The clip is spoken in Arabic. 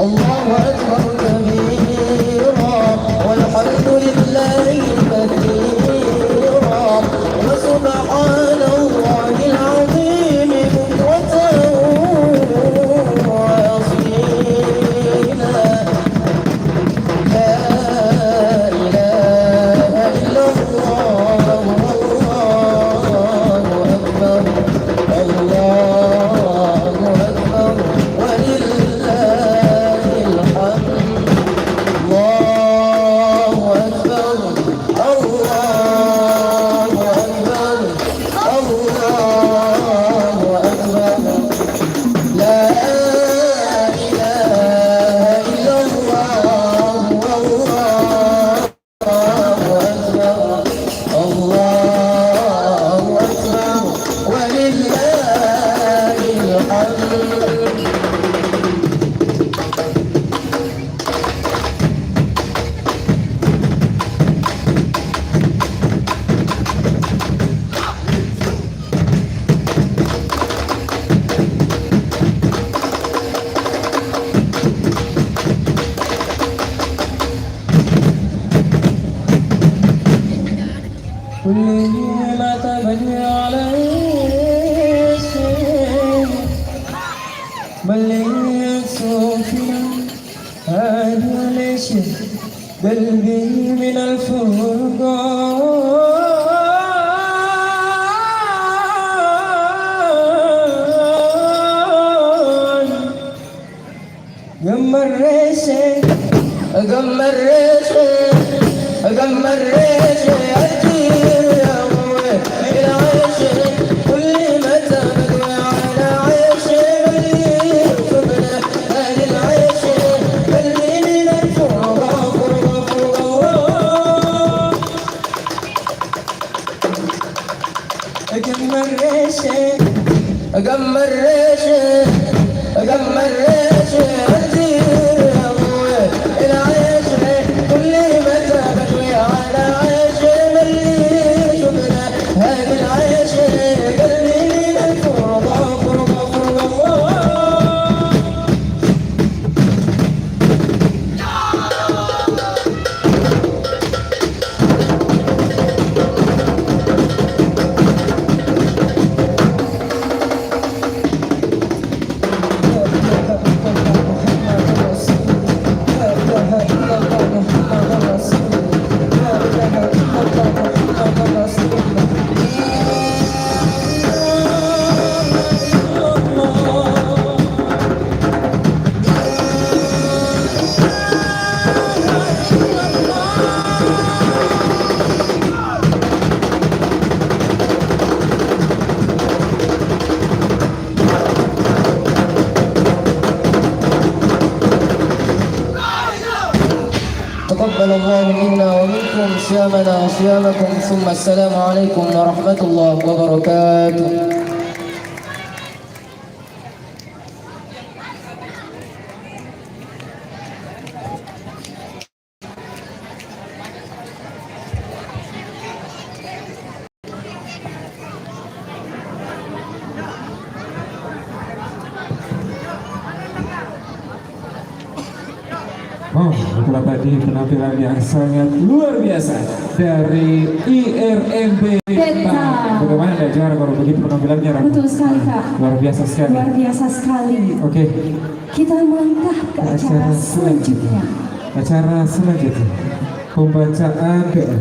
الله أكبر كبيرا والحمد لله كثيرا وسبحان الله العظيم بكرة وأصيلا لا إله إلا الله الله أكبر الله أكبر ولله الحمد الله أكبر الله أكبر الله أكبر لا إله إلا الله والله أكبر الله أكبر ولله الحمد كل ما تبني عليه شيء مليت صوفنا هذا ليش قلبي من الفرقان قمر ريشي قمر ريشي قمر ريشي أجير يا أبوي العيش كل متى بدوي على عيش اللي يكتبنا أهل العيش اللي من الفرقة قمر ريشي قمر ريشي قمر ريشي أجير يا أبوي العيش كل متى بدوي على عيش اللي شفنا هذا العيش قلبي من الفرقة تقبل الله منا ومنكم صيامنا وصيامكم ثم السلام عليكم ورحمة الله وبركاته. Oh, itulah tadi penampilan yang sangat luar biasa dari IRMB. Bagaimana Kak Jara kalau begitu penampilannya? Betul sekali Kak. Luar biasa sekali. Luar biasa sekali. Oke. Kita melangkah ke acara selanjutnya. Acara selanjutnya pembacaan doa.